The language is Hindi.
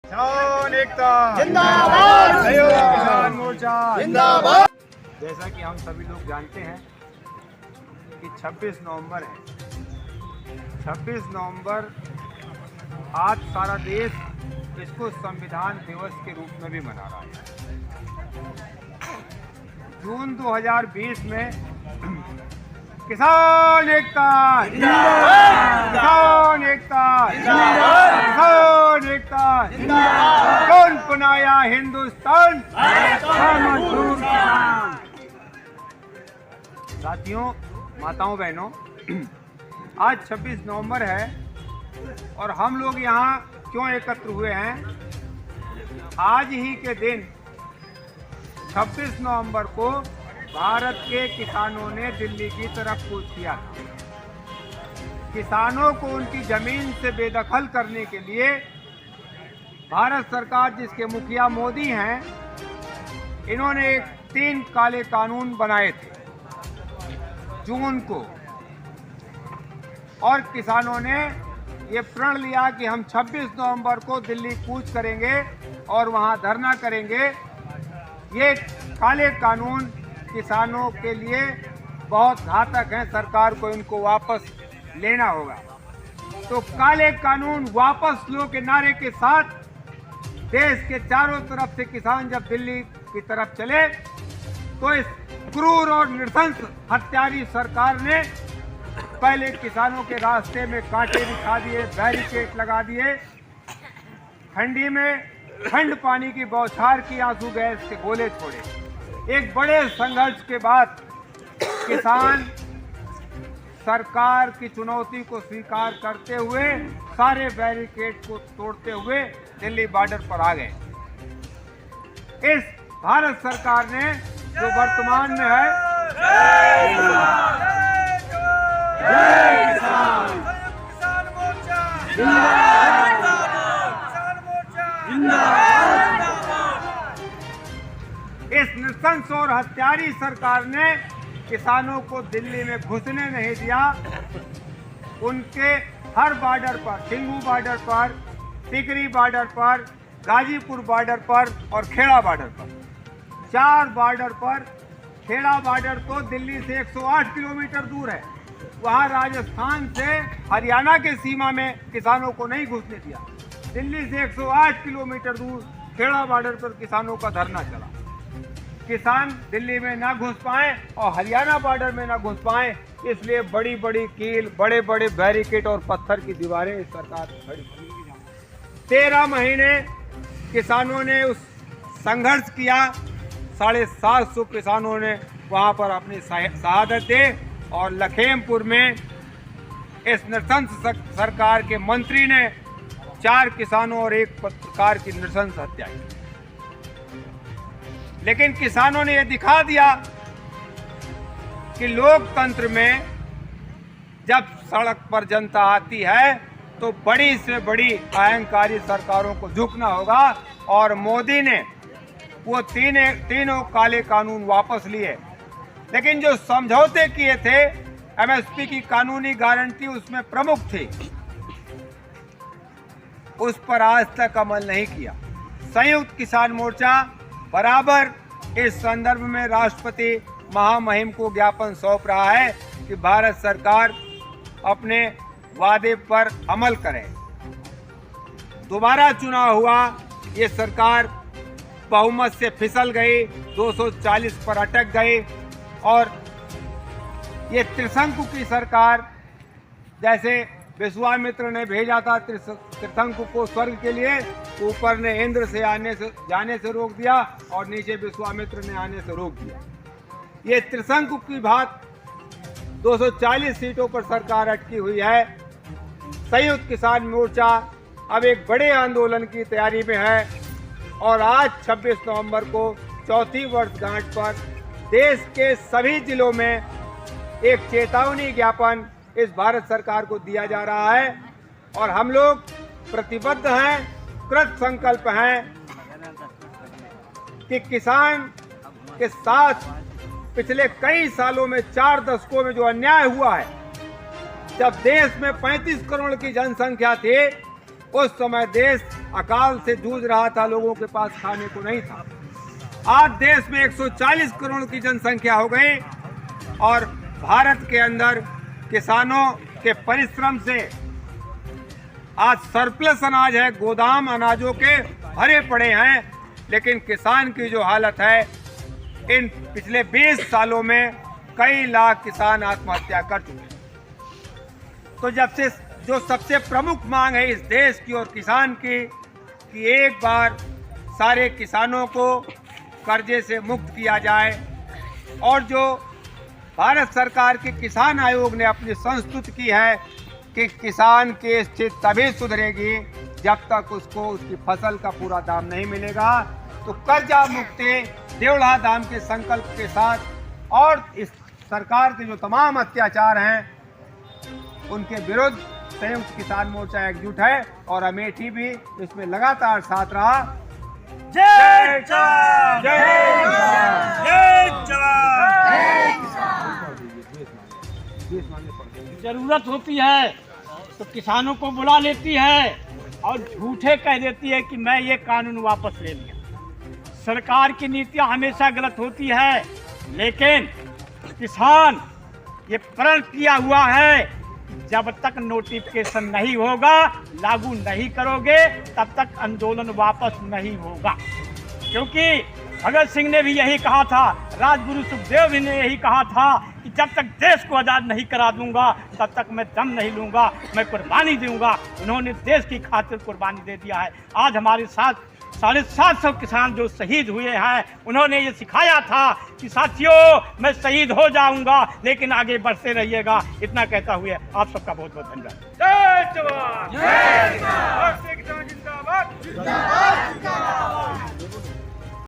किसान एकता जिंदाबाद, सहयोग किसान मोर्चा जिंदाबाद। जैसा कि हम सभी लोग जानते हैं कि 26 नवंबर है। 26 नवंबर आज सारा देश इसको संविधान दिवस के रूप में भी मना रहा है। जून 2020 में किसान एकता किसान एकता किसान एकता कौन बनाया हिंदुस्तान मजदूर किसान। साथियों, माताओं बहनों, आज 26 नवंबर है और हम लोग यहाँ क्यों एकत्र हुए हैं। आज ही के दिन 26 नवंबर को भारत के किसानों ने दिल्ली की तरफ कूच किया था। किसानों को उनकी जमीन से बेदखल करने के लिए भारत सरकार, जिसके मुखिया मोदी हैं, इन्होंने 3 काले कानून बनाए थे जून को, और किसानों ने ये प्रण लिया कि हम 26 नवंबर को दिल्ली कूच करेंगे और वहां धरना करेंगे। ये काले कानून किसानों के लिए बहुत घातक हैं, सरकार को इनको वापस लेना होगा। तो काले कानून वापस लो के नारे के साथ देश के चारों तरफ से किसान जब दिल्ली की तरफ चले तो इस क्रूर और नृशंस हत्यारी सरकार ने पहले किसानों के रास्ते में कांटे बिछा दिए, बैरिकेड लगा दिए, ठंडी में ठंड पानी की बौछार की, आंसू गैस के गोले छोड़े। एक बड़े संघर्ष के बाद किसान सरकार की चुनौती को स्वीकार करते हुए सारे बैरिकेड को तोड़ते हुए दिल्ली बॉर्डर पर आ गए। इस भारत सरकार ने जो वर्तमान में है, इस नृशंस और हत्यारी सरकार ने किसानों को दिल्ली में घुसने नहीं दिया। उनके हर बॉर्डर पर, सिंघू बॉर्डर पर, टिकरी बॉर्डर पर, गाजीपुर बॉर्डर पर और खेड़ा बॉर्डर पर, 4 बॉर्डर पर। खेड़ा बॉर्डर तो दिल्ली से 108 किलोमीटर दूर है। वहाँ राजस्थान से हरियाणा के सीमा में किसानों को नहीं घुसने दिया। दिल्ली से 108 किलोमीटर दूर खेड़ा बॉर्डर पर किसानों का धरना चला। किसान दिल्ली में ना घुस पाए और हरियाणा बॉर्डर में ना घुस पाए, इसलिए बड़ी बड़ी कील, बड़े बड़े बैरिकेड और पत्थर की दीवारें इस सरकार खड़ी की। 13 महीने किसानों ने उस संघर्ष किया। 750 किसानों ने वहां पर अपनी शहादत दी और लखीमपुर में इस नृशंस सरकार के मंत्री ने 4 किसानों और 1 पत्रकार की नृशंस हत्या की। लेकिन किसानों ने यह दिखा दिया कि लोकतंत्र में जब सड़क पर जनता आती है तो बड़ी से बड़ी अहंकारी सरकारों को झुकना होगा। और मोदी ने वो तीनों काले कानून वापस लिए, लेकिन जो समझौते किए थे एमएसपी की कानूनी गारंटी उसमें प्रमुख थी, उस पर आज तक अमल नहीं किया। संयुक्त किसान मोर्चा बराबर इस संदर्भ में राष्ट्रपति महामहिम को ज्ञापन सौंप रहा है कि भारत सरकार अपने वादे पर अमल करे। दोबारा चुनाव हुआ, ये सरकार बहुमत से फिसल गई, 240 पर अटक गई और ये त्रिशंकु की सरकार, जैसे विश्वामित्र ने भेजा था त्रिशंकु को स्वर्ग के लिए, ऊपर ने इंद्र से जाने से रोक दिया और नीचे विश्वामित्र ने आने से रोक दिया। ये त्रिशंकु की बात 240 सीटों पर सरकार अटकी हुई है। संयुक्त किसान मोर्चा अब एक बड़े आंदोलन की तैयारी में है और आज 26 नवंबर को 4थी वर्षगांठ पर देश के सभी जिलों में एक चेतावनी ज्ञापन इस भारत सरकार को दिया जा रहा है और हम लोग प्रतिबद्ध हैं, कृत संकल्प हैं कि किसान के साथ पिछले कई सालों में 4 दशकों में जो अन्याय हुआ है, जब देश में 35 करोड़ की जनसंख्या थी, उस समय देश अकाल से जूझ रहा था, लोगों के पास खाने को नहीं था। आज देश में 140 करोड़ की जनसंख्या हो गई और भारत के अंदर किसानों के परिश्रम से आज सरप्लस अनाज है, गोदाम अनाजों के भरे पड़े हैं। लेकिन किसान की जो हालत है, इन पिछले 20 सालों में कई लाख किसान आत्महत्या कर चुके हैं। तो जब से जो सबसे प्रमुख मांग है इस देश की और किसान की कि एक बार सारे किसानों को कर्जे से मुक्त किया जाए, और जो भारत सरकार के किसान आयोग ने अपनी संस्तुति की है कि किसान की स्थिति तभी सुधरेगी जब तक उसको उसकी फसल का पूरा दाम नहीं मिलेगा। तो कर्जा मुक्ति देवड़ा दाम के संकल्प के साथ और इस सरकार के जो तमाम अत्याचार हैं उनके विरुद्ध संयुक्त किसान मोर्चा एकजुट है और अमेठी भी इसमें लगातार साथ रहा। जय जवान, जय जवान, जय जवान। जरूरत होती है तो किसानों को बुला लेती है और झूठे कह देती है कि मैं ये कानून वापस ले लिया। सरकार की नीतियां हमेशा गलत होती है, लेकिन किसान ये प्रण किया हुआ है जब तक नोटिफिकेशन नहीं होगा, लागू नहीं करोगे, तब तक आंदोलन वापस नहीं होगा। क्योंकि भगत सिंह ने भी यही कहा था, राजगुरु सुखदेव भी ने यही कहा था कि जब तक देश को आज़ाद नहीं करा दूंगा तब तक मैं दम नहीं लूंगा, मैं कुर्बानी दूंगा। उन्होंने देश की खातिर कुर्बानी दे दिया है। आज हमारे साथ 750 किसान जो शहीद हुए हैं, उन्होंने ये सिखाया था कि साथियों मैं शहीद हो जाऊंगा लेकिन आगे बढ़ते रहिएगा। इतना कहता हुए आप सबका बहुत बहुत धन्यवाद। जय जवान, जय किसान, जिंदाबाद, जिंदाबाद।